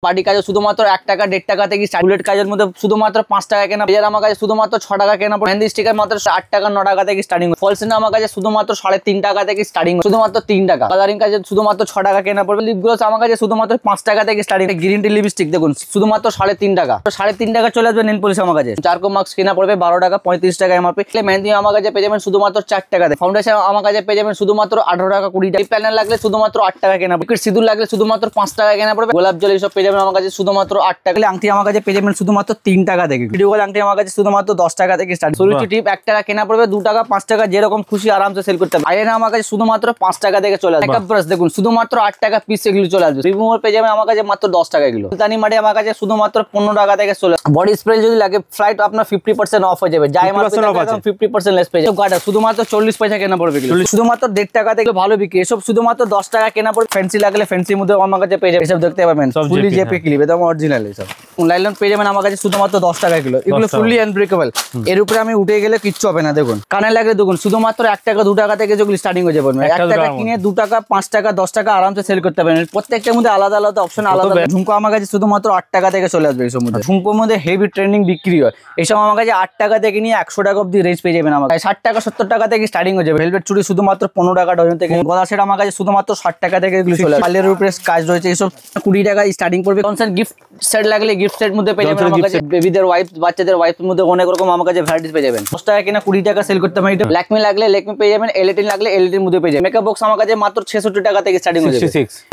Party কাজে শুধুমাত্র 1 টাকা 1.5 টাকা থেকে বুলেট কাজের মধ্যে শুধুমাত্র 5 টাকা কেনা। লেজার আমার কাছে শুধুমাত্র 6 টাকা কেনা। মেহেন্দি স্টিকার মাত্র 8 টাকা 9 টাকা থেকে স্টার্টিং। ফলস আমার কাছে শুধুমাত্র 3.5 টাকা থেকে স্টার্টিং, শুধুমাত্র 3 টাকা। কালারিং কাজে শুধুমাত্র 6 টাকা কেনা পড়বে। লিপ গ্লস আমার কাছে শুধুমাত্র 5 টাকা থেকে স্টার্টিং। গ্রিন টি লিপস্টিক দেখুন শুধুমাত্র 3.5 টাকা। 3.5 টাকা চলে আসবে নেল পলিশ আমার কাছে। চারকো মাস্ক কেনা পড়বে 12 টাকা 35 টাকা এমআরপি। মেহেন্দি আমার কাছে পেয়ে যাবেন শুধুমাত্র 4 টাকা। ফাউন্ডেশন আমার কাছে পেয়ে যাবেন শুধুমাত্র 18 টাকা 20 টাকা। প্যানেল লাগলে শুধুমাত্র 8 টাকা কেনা। লিকুইড সিঁদুর লাগলে শুধুমাত্র 5 টাকা কেনা পড়বে। গোলাপ জল এইসব পেয়ে যাবেন আমার কাছে শুধুমাত্র 8 টাকা। আংটি আমার কাছে পেয়ে যাবেন শুধুমাত্র 3 টাকা থেকে। ভিডিও কল আংটি আমার কাছে শুধুমাত্র 10 টাকা থেকে স্টার্ট। সরুচি টিপ 1 টাকা কেনা পড়বে, 2 টাকা 5 টাকা যেরকম খুশি আরামসে সেল করতে পারবে। আইলাইনার আমার কাছে শুধুমাত্র 5 টাকা থেকে চলে আসবে। মেকআপ ব্রাশ দেখুন শুধুমাত্র 8 টাকা পিস এগুলো চলে আসবে। রিমুভার পেয়ে যাবেন আমার কাছে মাত্র 10 টাকা এগুলো। সুলতানি মাটি আমার কাছে শুধুমাত্র 15 টাকা থেকে চলে আসবে। বডি স্প্রে যদি লাগে ফ্লাইট আপনার 50% অফ হয়ে যাবে। যাই এমআরপি একদম 50% লেস পেয়ে যাবে। গাটা শুধুমাত্র 40 পয়সা কেনা পড়বে এগুলো। শুধুমাত্র 1.5 টাকা থেকে ভালো বিক্রি। এসব শুধুমাত্র 10 টাকা কেনা পড়বে। ফ্যান্সি লাগলে ফ্যান্সির মধ্যে আমার কাছে পেয়ে যাবে। এসব দেখতে পাবেন ফুলি জেপি ক্লিপ একদম অরিজিনাল। এসব লাইলন পেয়ে যাবেন আমার কাছে শুধুমাত্র 10 টাকা কিলো। এগুলো ফুললি আনব্রেকেবল। এর উপরে আমি উঠে গেলে কিচ্ছু হবে না। দেখুন কানে লাগলে দেখুন শুধুমাত্র 1 টাকা 2 টাকা থেকে যেগুলো স্টার্টিং হয়ে যাবে। 1 টাকা কিনে 2 টাকা 5 টাকা 10 টাকা আরামসে সেল করতে পারেন। প্রত্যেকটার মধ্যে আলাদা আলাদা অপশন আলাদা। ঝুমকো আমার কাছে শুধুমাত্র 8 টাকা থেকে চলে আসবে। এইসব মধ্যে ঝুমকোর মধ্যে হেভি ট্রেন্ডিং বিক্রি হয়। এইসব আমার কাছে 8 টাকা থেকে নিয়ে 100 টাকা অব্দি রেঞ্জ পেয়ে যাবেন। আমার কাছে 60 টাকা 70 টাকা থেকে স্টার্টিং হয়ে যাবে। হেলমেট চুড়ি শুধুমাত্র 15 টাকা ডজন থেকে। গলা সেট আমার কাছে শুধুমাত্র 60 টাকা থেকে এগুলো চলে আসবে। পার্লের উপরে কাজ রয়েছে। এইসব 20 টাকা স্টার্টিং পড়বে। কনসার্ট গিফট সেট লাগলে গিফট সেট মধ্যে পেয়ে যাবেন আমার কাছে। বেবিদের ওয়াইফ বাচ্চাদের ওয়াইফের মধ্যে অনেক রকম আমার কাছে ভ্যারাইটিস পেয়ে যাবেন। 10 টাকা কিনা 20 টাকা সেল করতে পারি। ল্যাকমি লাগলে ল্যাকমি পেয়ে যাবেন। এলইডি লাগলে এলইডির মধ্যে পেয়ে যাবেন। মেকআপ বক্স আমার কাছে মাত্র 66 টাকা থেকে স্টার্টিং হয়ে যাবে।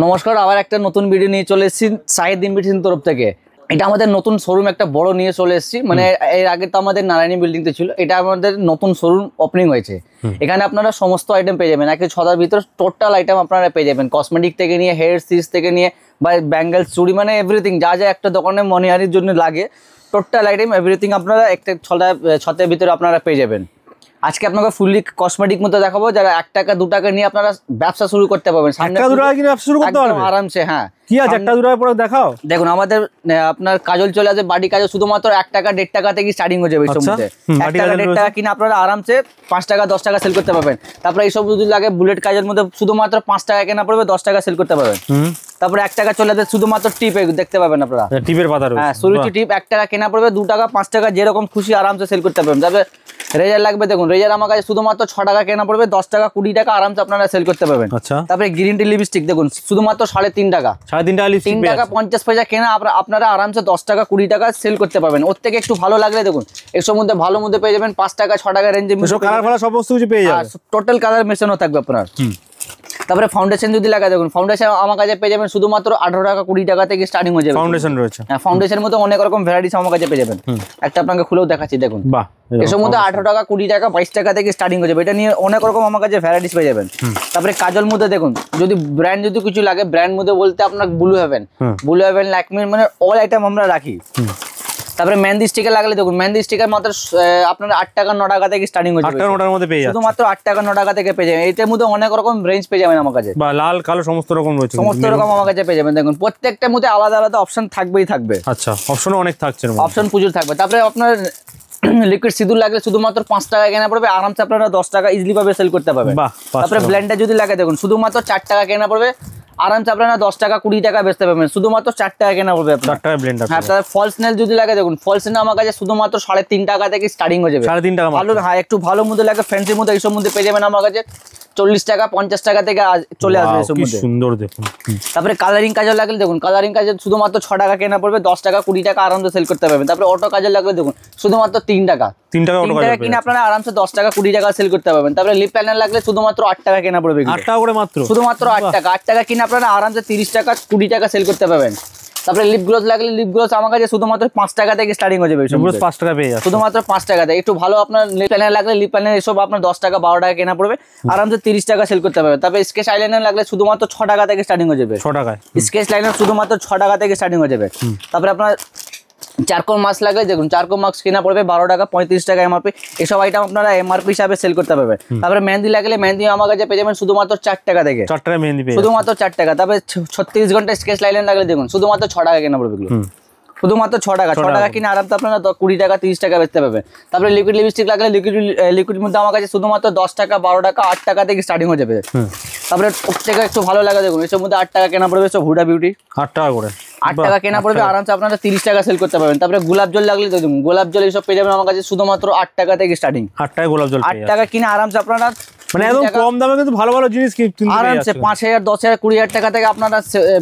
নমস্কার, আবার একটা নতুন ভিডিও নিয়ে চলে এসেছি সাইদ ইনভিটেশন তরফ থেকে। এটা আমাদের নতুন শোরুম একটা বড় নিয়ে চলে এসেছি। মানে এর আগে তো আমাদের নারায়ণী বিল্ডিং তে ছিল, এটা আমাদের নতুন শোরুম ওপেনিং হয়েছে। এখানে আপনারা সমস্ত আইটেম পেয়ে যাবেন। একে ছদার ভিতর টোটাল আইটেম আপনারা পেয়ে যাবেন। কসমেটিক থেকে নিয়ে হেয়ার সিরিজ থেকে নিয়ে বা ব্যাঙ্গেলস চুড়ি মানে এভরিথিং যা যা একটা দোকানে মনিহারির জন্য লাগে টোটাল আইটেম এভরিথিং আপনারা একটা ছতের ভিতরে আপনারা পেয়ে যাবেন। আজকে আপনাকে ফুললি কসমেটিক মধ্যে দেখাবো, যারা 1 টাকা 2 টাকা নিয়ে আপনারা ব্যবসা শুরু করতে পারবেন। সামনে 1 টাকা 2 টাকা কিনে ব্যবসা শুরু করতে পারবেন আরামসে। হ্যাঁ কি আছে 1 টাকা 2 টাকা পরে দেখাও। দেখুন আমাদের আপনার কাজল চলে আসে। বাড়ি কাজল শুধুমাত্র 1 টাকা 1.5 টাকা থেকে স্টার্টিং হয়ে যাবে। এইসব মধ্যে 1 টাকা 1.5 টাকা কিনে আপনারা আরামসে 5 টাকা 10 টাকা সেল করতে পারবেন। তারপরে এইসব যদি লাগে বুলেট কাজের মধ্যে শুধুমাত্র 5 টাকা কেনা পড়বে, 10 টাকা সেল করতে পারবেন। তারপরে 1 টাকা চলে আসে শুধুমাত্র টিপ দেখতে পাবেন আপনারা। টিপের পাতা রয়েছে। হ্যাঁ সরুচি টিপ 1 টাকা কেনা পড়বে, 2 টাকা 5 টাকা যেরকম খুশি আরামসে সেল করতে পারবেন। তারপরে রেজার লাগবে দেখুন রেজার আমার কাছে শুধুমাত্র 6 টাকা কেনা পড়বে, 10 টাকা 20 টাকা আরামসে আপনারা সেল করতে পারবেন। তারপরে গ্রিন টি লিপস্টিক দেখুন শুধুমাত্র 3.5 টাকা। 3.5 টাকা 3 টাকা 50 পয়সা কেনা আপনারা আরামসে 10 টাকা 20 টাকা সেল করতে পারবেন। ওর থেকে একটু ভালো লাগলে দেখুন এর মধ্যে ভালো মধ্যে পেয়ে যাবেন 5 টাকা 6 টাকা রেঞ্জে কালার ফালা সমস্ত কিছু পেয়ে যাবেন। টোটাল কালার মেশানো থাকবে আপনার। তারপরে ফাউন্ডেশন যদি লাগা দেখুন ফাউন্ডেশন আমার কাছে পেয়ে যাবেন শুধুমাত্র 18 টাকা 20 টাকা থেকে স্টার্টিং হয়ে যাবে। ফাউন্ডেশন রয়েছে। হ্যাঁ ফাউন্ডেশনের মধ্যে অনেক রকম ভ্যারাইটিস আমার কাছে পেয়ে যাবেন। একটা আপনাকে খুলেও দেখাচ্ছি দেখুন। বাহ এর মধ্যে 18 টাকা 20 টাকা 22 টাকা থেকে স্টার্টিং হয়ে যাবে। এটা নিয়ে অনেক রকম আমার কাছে ভ্যারাইটিস পেয়ে যাবেন। তারপরে কাজল মধ্যে দেখুন যদি ব্র্যান্ড যদি কিছু লাগে ব্র্যান্ড মধ্যে বলতে আপনার ব্লু হেভেন ল্যাকমি মানে অল আইটেম আমরা রাখি। তারপরে মেহেন্দি স্টিকার লাগলে দেখুন মেহেন্দি স্টিকার মাত্র আপনার 8 টাকা 9 টাকা থেকে স্টার্টিং হয়ে যাবে। 8 টাকা 9 টাকার মধ্যে পেয়ে যাবেন। শুধুমাত্র 8 টাকা 9 টাকা থেকে পেয়ে যাবেন। এটার মধ্যে অনেক রকম রেঞ্জ পেয়ে যাবেন আমার কাছে। বা লাল কালো সমস্ত রকম রয়েছে। সমস্ত রকম আমার কাছে পেয়ে যাবেন। দেখুন প্রত্যেকটার মধ্যে আলাদা আলাদা অপশন থাকবেই থাকবে। আচ্ছা অপশনও অনেক থাকছে। অপশন প্রচুর থাকবে। তারপরে আপনার লিকুইড সিঁদুর লাগলে শুধুমাত্র 5 টাকা কেনা পড়বে, আরামসে আপনারা 10 টাকা ইজিলি ভাবে সেল করতে পারবেন। তারপরে ব্লেন্ডার যদি লাগে দেখুন শুধুমাত্র 4 টাকা কেনা পড়বে, আরামসে আপনারা 10 টাকা 20 টাকা বেচতে পারবেন। শুধুমাত্র 4 টাকা কেনা পড়বে আপনার। 4 টাকা ব্লেন্ডার। হ্যাঁ তাহলে ফলস নেল যদি লাগে দেখুন ফলস নেল আমার কাছে শুধুমাত্র 3.5 টাকা থেকে স্টার্টিং হয়ে যাবে। 3.5 টাকা ভালো। হ্যাঁ একটু ভালো মধ্যে লাগে ফ্যান্সির মধ্যে এইসব মধ্যে পেয়ে যাবেন আমার কাছে 40 টাকা 50 টাকা থেকে চলে আসবে এইসব মধ্যে। সুন্দর দেখুন। তারপরে কালারিং কাজল লাগলে দেখুন কালারিং কাজল শুধুমাত্র 6 টাকা কেনা পড়বে, 10 টাকা 20 টাকা আরামসে সেল করতে পারবেন। তারপরে অটো কাজল লাগলে দেখুন শুধুমাত্র 3 টাকা। 3 টাকা অটো কাজল কিনে আপনারা আরামসে 10 টাকা 20 টাকা সেল করতে পারবেন। তারপরে লিপ প্যানেল লাগলে শুধুমাত্র 8 টাকা কেনা পড়বে। 8 টাকা করে মাত্র। শুধুমাত্র 8 টাকা। 8 টাকা কিনে আপনারা আরামসে 30 টাকা 20 টাকা সেল করতে পারবেন। তারপরে লিপ গ্লোস লাগলে লিপ গ্লোস আমার কাছে শুধুমাত্র 5 টাকা থেকে স্টার্টিং হয়ে যাবে। 5 টাকা পেয়ে যাবে। শুধুমাত্র 5 টাকা থেকে একটু ভালো আপনার লিপ প্যানেল লাগলে লিপ প্যানেল এসব আপনার 10 টাকা 12 টাকা কেনা পড়বে, আরামসে 30 টাকা সেল করতে পারবে। তারপরে স্কেচ আইলাইনার লাগলে শুধুমাত্র 6 টাকা থেকে স্টার্টিং হয়ে যাবে। 6 টাকায় স্কেচ লাইনার শুধুমাত্র 6 টাকা থেকে স্টার্টিং হয়ে যাবে। তারপরে আপনার চারকোল মাস্ক লাগলে দেখুন চারকোল মাস্ক কেনা পড়বে 12 টাকা 35 টাকা এমআরপি। এসব আইটেম আপনারা এমআরপি হিসাবে সেল করতে পারবেন। তারপরে মেহেন্দি লাগলে মেহেন্দি আমার কাছে পেয়ে যাবেন শুধুমাত্র 4 টাকা থেকে। 4 টাকা মেহেন্দি পেয়ে শুধুমাত্র 4 টাকা। তারপরে 36 ঘন্টা স্কেচ লাইনার লাগলে দেখুন শুধুমাত্র 6 টাকা কেনা পড়বে। শুধুমাত্র 6 টাকা। 6 টাকা কিনে আরামসে আপনারা 20 টাকা 30 টাকা বেচতে পারবেন। তারপরে লিকুইড লিপস্টিক লাগলে লিকুইড মধ্যে আমার কাছে শুধুমাত্র 10 টাকা 12 টাকা 8 টাকা থেকে স্টার্টিং হয়ে যাবে। তারপরে ওর থেকে একটু ভালো লাগে দেখুন, এসব মধ্যে 8 টাকা কেনা পড়বে সব হুডা বিউটি, 8 টাকা করে, 8 টাকা কেনা পড়বে, আরামসে আপনারা 30 টাকা সেল করতে পারবেন। তারপরে গোলাপ জল লাগলে দেখুন, গোলাপ জল এইসব পেয়ে যাবেন আমার কাছে শুধুমাত্র 8 টাকা থেকে স্টার্টিং। 8 টাকা গোলাপ জল, 8 টাকা কিনে আরামসে আপনারা মানে একদম কম দামে কিন্তু ভালো ভালো জিনিস কিনতে আরামসে 5000 10,000 20,000 টাকা থেকে আপনারা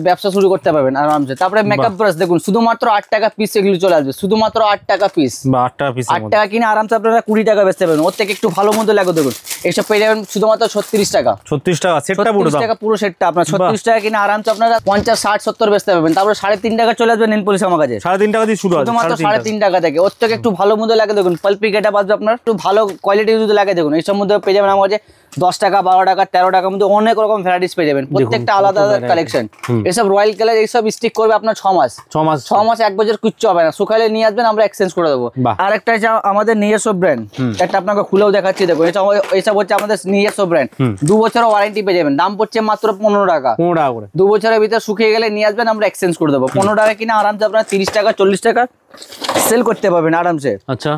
ব্যবসা শুরু করতে পারবেন আরামসে। তারপরে মেকআপ ব্রাশ দেখুন শুধুমাত্র 8 টাকা পিস এগুলো চলে আসবে, শুধুমাত্র 8 টাকা পিস বা 8 টাকা পিস, 8 টাকা কিনে আরামসে আপনারা 20 টাকা বেচতে পারবেন। ওর থেকে একটু ভালো মতো লাগে দেখুন, এইসব পেয়ে যাবেন শুধুমাত্র 36 টাকা। 36 টাকা সেটটা পুরো 36 টাকা পুরো সেটটা আপনার 36 টাকা কিনে আরামসে আপনারা 50 60 70 বেচতে পারবেন। তারপরে 3.5 টাকা চলে আসবে নেল পলিশ আমার কাছে 3.5 টাকা দিয়ে শুরু আছে, শুধুমাত্র 3.5 টাকা থেকে। ওর থেকে একটু ভালো মতো লাগে দেখুন, পালপি গেটআপ আসবে আপনার, একটু ভালো কোয়ালিটি যদি লাগে দেখুন, এইসব মধ্যে পেয়ে যাবেন আমার কাছে 10 টাকা 12 টাকা 13 টাকার মধ্যে অনেক রকম ভ্যারাইটিস পেয়ে যাবেন, প্রত্যেকটা আলাদা আলাদা কালেকশন। এসব রয়্যাল কালার এইসব স্টিক করবে আপনার 6 মাস 6 মাস 1 বছর কিচ্ছু হবে না, শুকালে নিয়ে আসবেন আমরা এক্সচেঞ্জ করে দেবো। আর একটা আমাদের নিজস্ব ব্র্যান্ড, একটা আপনাকে খুলেও দেখাচ্ছি দেখুন, এইসব হচ্ছে আমাদের নিজস্ব ব্র্যান্ড, 2 বছরের ওয়ারেন্টি পেয়ে যাবেন, দাম পড়ছে মাত্র 15 টাকা। 15 টাকা করে 2 বছরের ভিতরে শুকিয়ে গেলে নিয়ে আসবেন আমরা এক্সচেঞ্জ করে দেবো। 15 টাকা কিনা আরামসে আপনারা 30 টাকা 40 টাকা সেল করতে পারবেন আরামসে। আচ্ছা,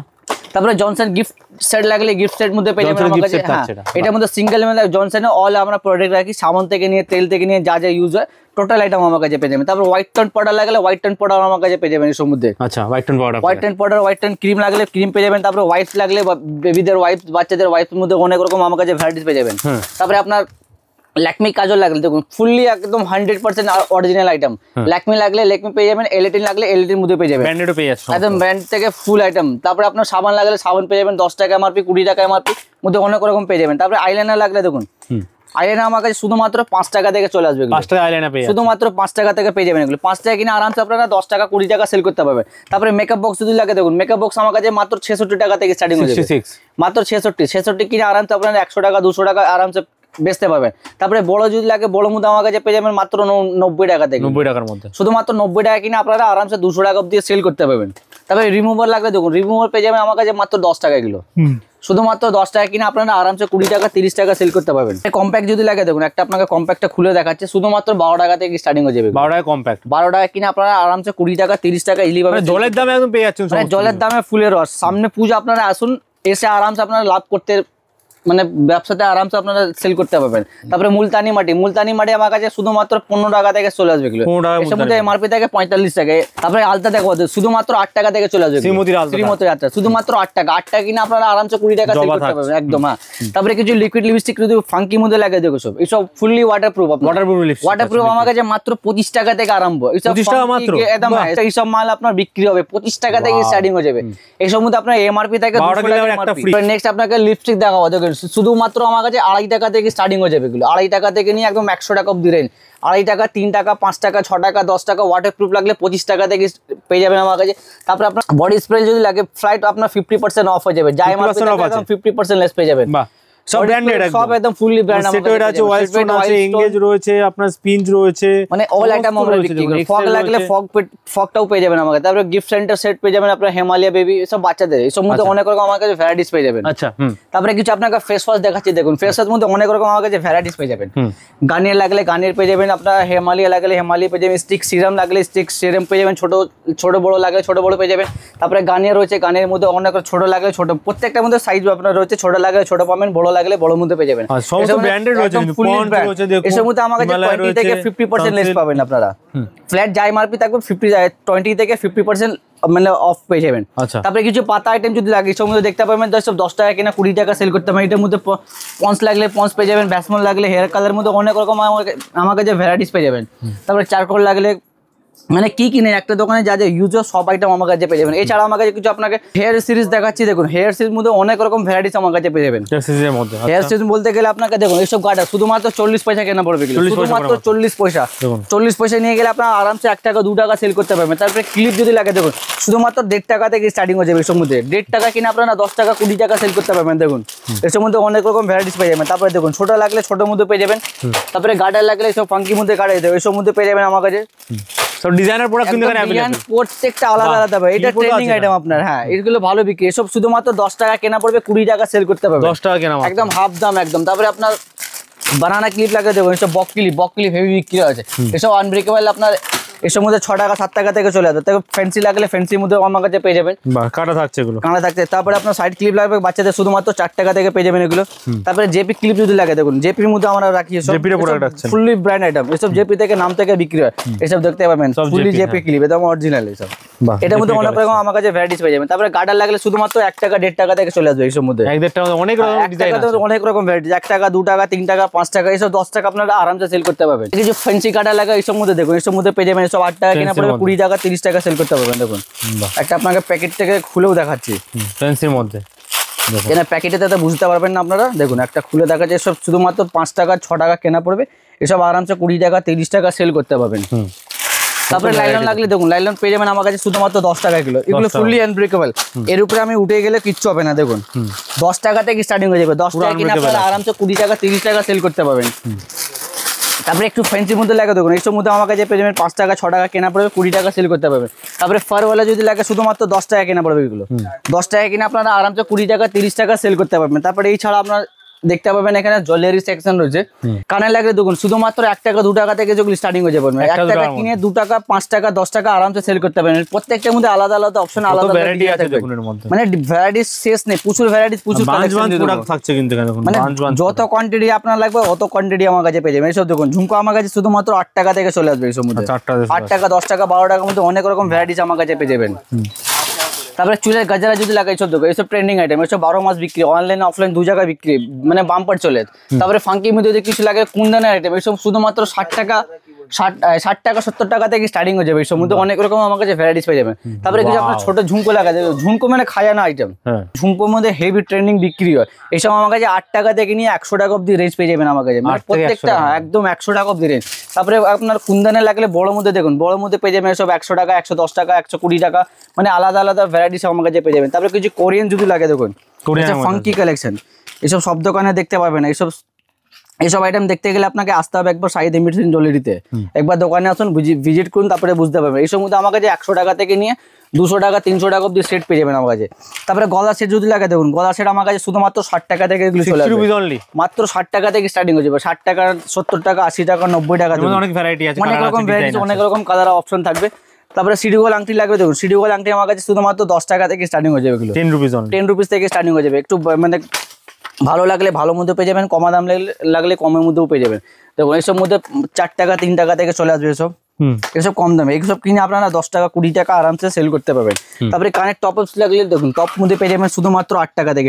তারপরে জনসন গিফট সেট লাগলে গিফট সেট মধ্যে পেয়ে যাবেন আমার কাছে। হ্যাঁ, এটার মধ্যে সিঙ্গেল মানে জনসনে অল আমরা প্রোডাক্ট রাখি, সাবান থেকে নিয়ে তেল থেকে নিয়ে যা যা ইউজ হয় টোটাল আইটেম আমার কাছে পেয়ে যাবেন। তারপর হোয়াইট টোন পাউডার লাগলে হোয়াইট টোন পাউডার আমার কাছে পেয়ে যাবেন এর মধ্যে। আচ্ছা, white tone powder, white tone cream লাগলে ক্রিম পেয়ে যাবেন। তারপর ওয়াইপস লাগলে বেবিদের ওয়াইপস, বাচ্চাদের ওয়াইপস মধ্যে অনেক রকম আমার কাছে ভ্যারাইটিস পেয়ে যাবেন। তারপরে আপনার ল্যাকমি কাজল লাগলে দেখুন ফুললি একদম 100% অরিজিনাল আইটেম। ল্যাকমি লাগলে ল্যাকমি পেয়ে যাবেন, এলইডির লাগলে এলইডির মধ্যে পেয়ে যাবেন, ব্র্যান্ডেডও পেয়ে যাচ্ছে একদম ব্র্যান্ড থেকে ফুল আইটেম। তারপরে আপনার সাবান লাগলে সাবান পেয়ে যাবেন 10 টাকা এমআরপি 20 টাকা এমআরপি মধ্যে অনেক রকম পেয়ে যাবেন। তারপরে আইলাইনার লাগলে দেখুন, আইলাইনার আমার কাছে শুধুমাত্র 5 টাকা থেকে চলে আসবে, 5 টাকা আইলাইনার পেয়ে শুধুমাত্র 5 টাকা থেকে পেয়ে যাবেন এগুলো। 5 টাকা কিনে আরামসে আপনারা 10 টাকা 20 টাকা সেল করতে পারবেন। তারপরে মেকআপ বক্স যদি লাগে দেখুন, মেকআপ বক্স আমার কাছে মাত্র 66 টাকা থেকে স্টার্টিং হয়ে যাবে, মাত্র 66 কিনে আরামসে আপনারা 100 টাকা 200 টাকা আরামসে বেচতে পারবেন। তারপরে বড় যদি লাগে বড় মধ্যে আমার কাছে পেয়ে যাবেন মাত্র 90 টাকা থেকে, 90 টাকার মধ্যে, শুধুমাত্র 90 টাকা কিনে আপনারা আরামসে 200 টাকা অবধি সেল করতে পারবেন। তারপরে রিমুভার লাগলে দেখুন, রিমুভার পেয়ে যাবেন আমার কাছে মাত্র 10 টাকা কিলো, শুধুমাত্র 10 টাকা কিনে আপনারা আরামসে 20 টাকা 30 টাকা সেল করতে পারবেন। কম্প্যাক্ট যদি লাগে দেখুন, একটা আপনাকে কম্প্যাক্টটা খুলে দেখাচ্ছে, শুধুমাত্র 12 টাকা থেকে স্টার্টিং হয়ে যাবে। 12 টাকা কম্প্যাক্ট, 12 টাকা কিনে আপনারা আরামসে 20 টাকা 30 টাকা ইজিলি পাবেন। জলের দামে একদম পেয়ে যাচ্ছেন, মানে জলের দামে ফুলের রস। সামনে পূজা, আপনারা আসুন, এসে আরামসে আপনারা লাভ করতে মানে ব্যবসাতে আরামসে আপনারা সেল করতে পারবেন। তারপরে মুলতানি মাটি আমার কাছে শুধুমাত্র 15 টাকা থেকে চলে আসবে কিলো, এর মধ্যে এমআরপি থেকে 45 টাকা। তারপরে আলতা দেখো শুধুমাত্র 8 টাকা থেকে চলে আসবে, শ্রীমতির আলতা শুধুমাত্র 8 টাকা। 8 টাকা কিনে আপনারা আরামসে 20 টাকা সেল করতে পারবেন একদম। হ্যাঁ, তারপরে কিছু লিকুইড লিপস্টিক যদি ফাঙ্কি মধ্যে লাগে দেখো, সব এইসব ফুললি ওয়াটারপ্রুফ, ওয়াটারপ্রুফ আমার কাছে মাত্র 25 টাকা থেকে আরম্ভ। এইসব একদম এইসব মাল আপনার বিক্রি হবে 25 টাকা থেকে স্টার্টিং হয়ে যাবে। এইসব মধ্যে আপনার এমআরপি থেকে 200 টাকা। নেক্সট আপনাকে লিপস্টিক দেখাবো, দেখুন শুধুমাত্র আমার কাছে 2.5 টাকা থেকে স্টার্টিং হয়ে যাবে এগুলো, 2.5 টাকা থেকে নিয়ে একদম 100 টাকা অব্দি রেঞ্জ। 2.5 টাকা 3 টাকা 5 টাকা 6 টাকা 10 টাকা ওয়াটারপ্রুফ লাগলে 25 টাকা থেকে পেয়ে যাবেন আমার কাছে। তারপরে আপনার বডি স্প্রে যদি লাগে ফ্লাইট আপনার 50% অফ হয়ে যাবে, যাই এমআরপি একদম 50% লেস পেয়ে যাবেন। সব ব্র্যান্ডেড, সব একদম ফুললি ব্র্যান্ড। সেটা আছে, ওয়াইল্ডস্টোন আছে, এনগেজ রয়েছে, আপনার স্পিঞ্জ রয়েছে, মানে অল আইটেম আমরা বিক্রি করি। ফগ লাগলে ফগটাও পেয়ে যাবেন আমাকে। তারপরে গিফট সেন্টার সেট পেয়ে যাবেন আপনার, হিমালয়া বেবি সব বাচ্চাদের, এইসব মধ্যে অনেক রকম আমার কাছে ভ্যারাইটিস পেয়ে যাবেন। আচ্ছা, তারপরে কিছু আপনাকে ফেস ওয়াশ দেখাচ্ছি দেখুন, ফেস ওয়াশ মধ্যে অনেক রকম আমার কাছে ভ্যারাইটিস পেয়ে যাবেন। গার্নিয়ার লাগলে গার্নিয়ার পেয়ে যাবেন, আপনার হিমালয়া লাগলে হিমালয়া পেয়ে যাবেন, স্টিক সিরাম লাগলে স্টিক সিরাম পেয়ে যাবেন, ছোট বড় লাগলে ছোট বড় পেয়ে যাবেন। তারপরে গার্নিয়ার রয়েছে, গার্নিয়ার মধ্যে অনেক ছোট লাগলে ছোট, প্রত্যেকটার মধ্যে সাইজ আপনার রয়েছে, ছোট লাগলে ছোট পাবেন, বড় লাগলে বড় মধ্যে পেয়ে যাবেন। সমস্ত ব্র্যান্ডেড রয়েছে, এর মধ্যে আমার কাছে 20 থেকে 50% লেস পাবেন আপনারা। ফ্ল্যাট যাই এমআরপি থাকবে 20 থেকে 50% মানে অফ পেয়ে যাবেন। তারপরে কিছু পাতা আইটেম যদি লাগে এর মধ্যে দেখতে পাবেন, সব 10 টাকা কিনা 20 টাকা সেল করতে পারেন। এটার মধ্যে পন্স লাগলে পন্স পেয়ে যাবেন, ব্যাসমল লাগলে হেয়ার কালার মধ্যে অনেক রকম আমার কাছে ভ্যারাইটিস পেয়ে যাবেন। তারপরে চারকোল লাগলে মানে কি কিনে একটা দোকানে যা যা ইউজ সব আইটেম আমার কাছে পেয়ে যাবেন। এছাড়া আমার কাছে কিছু আপনাকে হেয়ার সিরিজ দেখাচ্ছি দেখুন, হেয়ার সিরিজ মধ্যে অনেক রকম ভ্যারাইটিস আমার কাছে পেয়ে যাবেন। হেয়ার সিরিজ বলতে গেলে আপনাকে দেখুন, এইসব গার্ডার শুধুমাত্র 40 পয়সা কেনা পড়বে, শুধুমাত্র 40 পয়সা। 40 পয়সা নিয়ে গেলে আপনার আরামসে 1 টাকা 2 টাকা সেল করতে পারবেন। তারপরে ক্লিপ যদি লাগে দেখুন, শুধুমাত্র 1.5 টাকা থেকে স্টার্টিং হয়ে যাবে এর মধ্যে। 1.5 টাকা কিনে আপনারা 10 টাকা 20 টাকা সেল করতে পারবেন দেখুন। এর মধ্যে অনেক রকম ভ্যারাইটিস পেয়ে যাবেন। তারপরে দেখুন ছোট লাগলে ছোটোর মধ্যে পেয়ে যাবেন। তারপরে গার্ডার লাগলে সব ফাঙ্কির মধ্যে গার্ডার দেবে, এর মধ্যে পেয়ে যাবেন আমার কাছে। সব ডিজাইনার প্রোডাক্ট কিন্তু এখানে अवेलेबल, প্রত্যেকটা আলাদা আলাদা হবে। এটা ট্রেন্ডিং আইটেম আপনার। হ্যাঁ, এগুলো ভালো বিক্রি। এসব শুধুমাত্র 10 টাকা কেনা পড়বে, 20 টাকা সেল করতে পারবে, 10 টাকা কেনা একদম হাফ দাম একদম। তারপরে আপনার বানানা ক্লিপ লাগে দেবো, এসব বক ক্লিপ হেভি বিক্রি আছে। এসব আনব্রেকেবল আপনার এর মধ্যে 6 টাকা 7 টাকা থেকে চলে আসবে। তবে ফ্যান্সি লাগলে ফ্যান্সির মধ্যে আমার কাছে পেয়ে যাবেন, কাটা থাকছে এগুলো, কাঁড়া থাকছে। তারপরে আপনার সাইড ক্লিপ লাগবে বাচ্চাদের শুধুমাত্র 4 টাকা থেকে পেয়ে যাবেন এগুলো। তারপরে জেপি ক্লিপ যদি লাগে দেখুন, জেপির মধ্যে আমরা রাখি ফুললি ব্র্যান্ড আইটেম, এসব জেপি থেকে নাম থেকে বিক্রি হয়, এসব দেখতে পাবেন ফুললি জেপি ক্লিপ, একদম অরিজিনাল এসব। এটার মধ্যে অনেক রকম আমার কাছে ভ্যারাইটিস পেয়ে যাবেন। তারপরে গার্ডার লাগলে শুধুমাত্র 1 টাকা 1.5 টাকা থেকে চলে আসবে এসব মধ্যে। অনেক রকম ডিজাইন আছে, অনেক রকম ভ্যারাইটিস, 1 টাকা 2 টাকা 3 টাকা 5 টাকা এসব 10 টাকা আপনারা আরামসে সেল করতে পারবেন। কিছু ফ্যান্সি গার্ডার লাগা এসব মধ্যে দেখুন, এসব মধ্যে পেয়ে যাবেন, এসব 8 টাকা কিনা পড়বে 20 টাকা 30 টাকা সেল করতে পারবেন। দেখুন একটা আপনাকে প্যাকেট থেকে খুলেও দেখাচ্ছি ফ্যান্সির মধ্যে, এখানে প্যাকেটে তো বুঝতে পারবেন না আপনারা। দেখুন একটা খুলে দেখাচ্ছে, সব শুধুমাত্র 5 টাকা 6 টাকা কেনা পড়বে, এসব আরামসে 20 টাকা 30 টাকা সেল করতে পারবেন। তারপরে লাইলন লাগলে দেখুন, লাইলন পেয়ে যাবেন আমার কাছে শুধুমাত্র 10 টাকা কিলো, এগুলো ফুললি আনব্রেকেবল, এর উপরে আমি উঠে গেলে কিচ্ছু হবে না। দেখুন 10 টাকা থেকে স্টার্টিং হয়ে যাবে, 10 টাকা কিনে আপনারা আরামসে 20 টাকা 30 টাকা সেল করতে পারবেন। তারপরে একটু ফ্যান্সির মধ্যে লাগে দেখুন, এইসব মধ্যে আমার কাছে পেয়ে যাবেন 5 টাকা 6 টাকা কেনা পড়বে, 20 টাকা সেল করতে পারবেন। তারপরে ফারওয়ালা যদি লাগে শুধুমাত্র 10 টাকা কেনা পড়বে, এগুলো 10 টাকা কিনে আপনারা আরামসে 20 টাকা 30 টাকা সেল করতে পারবেন। তারপরে এই ছাড়া আপনার দেখতে পাবেন এখানে জুয়েলারি সেকশন রয়েছে, কানে লাগলে দেখুন শুধুমাত্র 1 টাকা 2 টাকা থেকে যেগুলো স্টার্টিং হয়ে যাবে, 1 টাকা কিনে 2 টাকা 5 টাকা 10 টাকা আরামসে সেল করতে পারবেন। প্রত্যেকটার মধ্যে আলাদা আলাদা অপশন, আলাদা ভ্যারাইটি আছে দেখুন, মানে ভ্যারাইটিস শেষ নেই, প্রচুর ভ্যারাইটিস, প্রচুর কালেকশন থাকছে কিন্তু এখানে। মানে যত কোয়ান্টিটি আপনার লাগবে অত কোয়ান্টিটি আমার কাছে পেয়ে যাবেন। এইসব দেখুন ঝুমকো আমার কাছে শুধুমাত্র 8 টাকা থেকে চলে আসবে এইসব মধ্যে, 8 টাকা 10 টাকা 12 টাকার মধ্যে অনেক রকম ভ্যারাইটিস আমার কাছে পেয়ে যাবেন। তারপরে চুলের গাজরা যদি লাগাই সব দেখো, এইসব ট্রেন্ডিং আইটেম, এসব 12 মাস বিক্রি, অনলাইন অফলাইন 2 জায়গায় বিক্রি, মানে বাম্পার চলে। তারপরে ফাঙ্কির মধ্যে যদি কিছু লাগে কুন্দনের আইটেম, এইসব শুধুমাত্র 60 টাকা 70 টাকা থেকে স্টার্টিং হয়ে যাবে, এর মধ্যে অনেক রকম আমার কাছে ভ্যারাইটিস পেয়ে যাবেন। তারপরে কিছু আপনার ছোট ঝুমকো লাগা যাবে, ঝুমকো মানে খাজানা আইটেম, ঝুমকোর মধ্যে হেভি ট্রেন্ডিং বিক্রি হয়, এইসব আমার কাছে 8 টাকা থেকে নিয়ে 100 টাকা অব্দি রেঞ্জ পেয়ে যাবেন আমার কাছে, মানে প্রত্যেকটা একদম 100 টাকা অব্দি রেঞ্জ। তারপরে আপনার কুন্দনে লাগলে বড় মধ্যে দেখুন, বড় মধ্যে পেয়ে যাবেন সব 100 টাকা 110 টাকা 120 টাকা, মানে আলাদা আলাদা ভ্যারাইটিস আমার কাছে পেয়ে যাবেন। তারপরে কিছু কোরিয়ান যদি লাগে দেখুন, ফাঙ্কি কালেকশন, এসব সব দোকানে দেখতে পাবেন। এইসব আইটেম দেখতে গেলে আপনাকে আসতে হবে একবার সাইদ এমিটেশন জুয়েলারিতে, একবার দোকানে আসুন, ভিজিট করুন, তারপরে বুঝতে পারবেন। এইসব মধ্যে আমার কাছে 100 টাকা থেকে নিয়ে 200 টাকা 300 টাকা অব্দি সেট পেয়ে যাবেন আমার কাছে। তারপরে গলা সেট যদি লাগে দেখুন, গলা সেট আমার কাছে শুধুমাত্র 60 টাকা থেকে এগুলো চলে আসবে, মাত্র 60 টাকা থেকে স্টার্টিং হয়ে যাবে, 60 টাকা 70 টাকা 80 টাকা 90 টাকা, অনেক ভ্যারাইটি আছে, অনেক রকম ভ্যারাইটি, অনেক রকম কালার অপশন থাকবে। তারপরে সিডিগোল আংটি লাগবে দেখুন, সিডিগোল আংটি আমার কাছে শুধুমাত্র 10 টাকা থেকে স্টার্টিং হয়ে যাবে, এগুলো 10 রুপিস থেকে স্টার্টিং হয়ে যাবে। একটু মানে ভালো লাগলে ভালো মধ্যে পেয়ে যাবেন, কমা দাম লাগলে কমের মধ্যেও পেয়ে যাবেন। দেখুন এইসব মধ্যে 4 টাকা 3 টাকা থেকে চলে আসবে এসব, এসব কম দামে, এইসব কিনে আপনারা 10 টাকা 20 টাকা আরামসে সেল করতে পারবেন। তারপরে কানের টপ আপস লাগলে দেখুন, টপ মধ্যে পেয়ে যাবেন শুধুমাত্র 8 টাকা থেকে,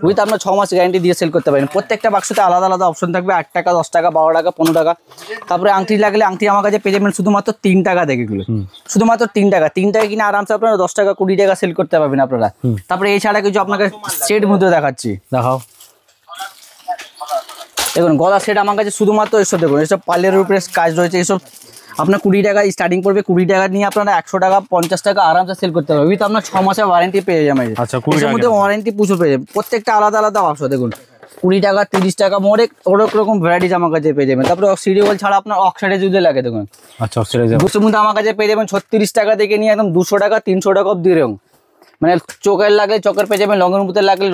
উইথ আপনার 6 মাস গ্যারান্টি দিয়ে সেল করতে পারেন। প্রত্যেকটা বাক্সতে আলাদা আলাদা অপশন থাকবে, 8 টাকা 10 টাকা 12 টাকা 15 টাকা। তারপরে আংটি লাগলে আংটি আমার কাছে পেয়ে যাবেন শুধুমাত্র 3 টাকা থেকে, এগুলো শুধুমাত্র 3 টাকা কিনে আরামসে আপনারা 10 টাকা 20 টাকা সেল করতে পারবেন আপনারা। তারপরে এছাড়া কিছু আপনাকে সেট মধ্যে দেখাচ্ছি, দেখাও দেখুন গলা সেট আমার কাছে শুধুমাত্র এসব দেখুন, এসব পার্লের উপরে কাজ রয়েছে, এসব আপনার 20 টাকা স্টার্টিং পড়বে, 20 টাকা নিয়ে আপনারা 100 টাকা 50 টাকা আরামসে সেল করতে পারবেন, উইথ আপনার 6 মাসের ওয়ারেন্টি পেয়ে যাবেন। এর মধ্যে ওয়ারেন্টি প্রচুর পেয়ে যাবেন, প্রত্যেকটা আলাদা আলাদা অপশন দেখুন, 20 টাকা 30 টাকা অনেক রকম ভ্যারাইটিস আমার কাছে পেয়ে যাবেন। তারপরে সিডিগোল ছাড়া আপনার অক্সাইডে যদি লাগে দেখুন, আচ্ছা অক্সাইডের মধ্যে আমার কাছে পেয়ে যাবেন 36 টাকা থেকে নিয়ে একদম 200 টাকা 300 টাকা অব্দি রং, মানে চোখের লাগলে চোখের পেয়ে যাবেন, লঙের মধ্যে লাগলে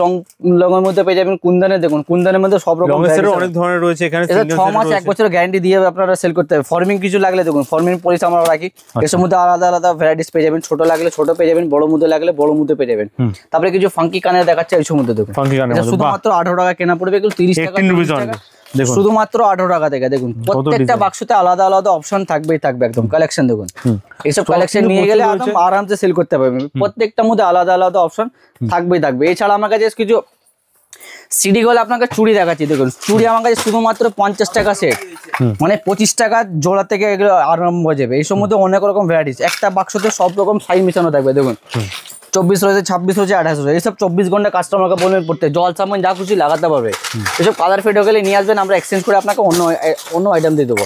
লঙের মধ্যে পেয়ে যাবেন। কুন্দনে দেখুন, কুন্দনের মধ্যে সব রকম অনেক ধরনের রয়েছে এখানে, 6 মাস 1 বছর গ্যারান্টি দিয়ে আপনারা সেল করতে হবে। ফর্মিং কিছু লাগলে দেখুন, ফর্মিং পলিশ আমরা রাখি, এর মধ্যে আলাদা আলাদা ভ্যারাইটিস পেয়ে যাবেন, ছোট লাগলে ছোট পেয়ে যাবেন, বড় মধ্যে লাগলে বড় মধ্যে পেয়ে যাবেন। তারপরে কিছু ফাঙ্কি কানের দেখাচ্ছে, এই মধ্যে দেখুন শুধুমাত্র 18 টাকা কেনা পড়বে, এগুলো 30 টাকা শুধুমাত্র 18 টাকা থেকে। দেখুন প্রত্যেকটা বাক্সতে আলাদা আলাদা অপশন থাকবেই থাকবে, একদম কালেকশন দেখুন, এইসব কালেকশন নিয়ে গেলে একদম আরামসে সেল করতে পারবেন, প্রত্যেকটার মধ্যে আলাদা আলাদা অপশন থাকবেই থাকবে। এছাড়া আমার কাছে কিছু সিডি গলে আপনাকে চুড়ি দেখাচ্ছি, দেখুন চুড়ি আমার কাছে শুধুমাত্র 50 টাকা সেট, মানে 25 টাকা জোড়া থেকে এগুলো আরম্ভ হয়ে যাবে। এইসব মধ্যে অনেক রকম ভ্যারাইটিস, একটা বাক্সতে সব রকম সাইজ মিশানো থাকবে। দেখুন 24 রয়েছে, 26 রয়েছে, 28 রয়েছে, এইসব 24 ঘন্টা কাস্টমারকে বলবেন পড়তে, জল সামান যা খুশি লাগাতে পারবে। এসব কালার ফেড হয়ে গেলে নিয়ে আসবেন, আমরা এক্সচেঞ্জ করে আপনাকে অন্য আইটেম দিয়ে দেবো।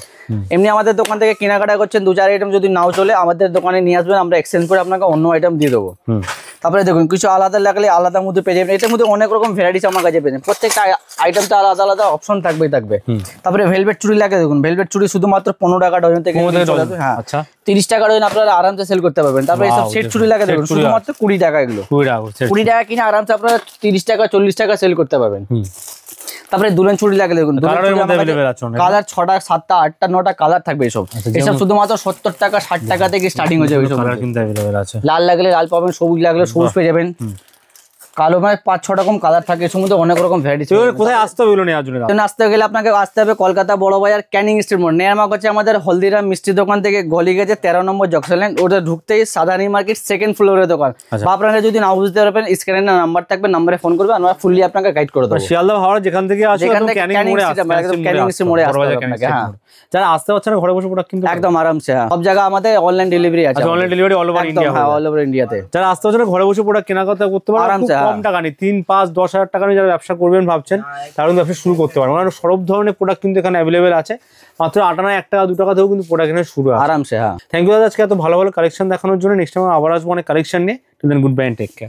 এমনি আমাদের দোকান থেকে কেনাকাটা করছেন, 2-4 আইটেম যদি নাও চলে আমাদের দোকানে নিয়ে আসবেন, আমরা এক্সচেঞ্জ করে আপনাকে অন্য আইটেম দিয়ে দেবো। তারপরে দেখুন কিছু আলাদা লাগলে আলাদা মধ্যে পেয়ে যাবেন, এটার মধ্যে অনেক রকম ভ্যারাইটিস আমার কাছে পেয়ে যাবেন, প্রত্যেকটা আইটেমটা আলাদা আলাদা অপশন থাকবেই থাকবে। তারপরে ভেলভেট চুড়ি লাগে দেখুন, ভেলভেট চুড়ি শুধুমাত্র 15 টাকা ডজন থেকে, হ্যাঁ 30 টাকা ডজন আপনারা আরামসে সেল করতে পারবেন। তারপরে এইসব সেট চুড়ি লাগে দেখুন, শুধুমাত্র 20 টাকা, এগুলো 20 টাকা কিনে আরামসে আপনারা 30 টাকা 40 টাকা সেল করতে পারবেন। তারপরে দুলেন চুড়ি লাগলে দেখুন কালারের মধ্যে अवेलेबल আছে অনেক। কালার 6টা 7টা 8টা 9টা কালার থাকবে এসব। এসব শুধুমাত্র 70 টাকা 60 টাকা থেকে স্টার্টিং হয়ে যাবে এসব। কালার কিন্তু अवेलेबल আছে। লাল লাগলে লাল পাবেন, সবুজ লাগলে সবুজ পেয়ে যাবেন, কালো মানে 5-6 রকম কালার থাকে এর মধ্যে, অনেক রকম ভ্যারাইটি। কোথায় আসতে হবে বলো নেওয়ার জন্য? আসতে গেলে আপনাকে আসতে হবে কলকাতা বড় বাজার ক্যানিং স্ট্রিট মোড়। নেয়ারমার্ক হচ্ছে আমাদের হলদিরাম মিষ্টি দোকান থেকে গলি গেছে 13 নম্বর জংশন লাইন, ওটা ঢুকতেই সাদানি মার্কেট সেকেন্ড ফ্লোরের দোকান। বা আপনারা যদি না বুঝতে পারবেন স্ক্রিনে নাম্বার থাকবে, নাম্বারে ফোন করবে, আমরা ফুললি আপনাকে গাইড করে দেবো। শিয়ালদা হাওড়া যেখান থেকে আসো যেখান একদম থেকে ক্যানিং ক্যানিং মোড়ে স্ট্রিট, একদম ক্যানিং স্ট্রিট মোড়ে আসতে হবে আপনাকে। হ্যাঁ, যারা আসতে পারছে না ঘরে বসে প্রোডাক্ট কিন্তু একদম আরামসে। হ্যাঁ, সব জায়গা আমাদের অনলাইন ডেলিভারি আছে। Online delivery all over India. হ্যাঁ, অল ওভার ইন্ডিয়াতে। যারা আসতে পারছে না ঘরে বসে প্রোডাক্ট কেনাকাটা করতে পারবে আরামসে, খুব কম টাকা নেই, 3, 5, 10 হাজার টাকা নিয়ে যারা ব্যবসা করবেন ভাবছেন তারা কিন্তু ব্যবসা শুরু করতে পারবেন। মানে সব ধরনের প্রোডাক্ট কিন্তু এখানে অ্যাভেলেবেল আছে, মাত্র 8 আনা 1 টাকা 2 টাকা থেকেও কিন্তু প্রোডাক্ট এখানে শুরু আছে আরামসে। হ্যাঁ, থ্যাংক ইউ দাদা আজকে এত ভালো ভালো কালেকশন দেখানোর জন্য। নেক্সট টাইম আবার আসবো অনেক কালেকশন নিয়ে। Till then good bye and take care.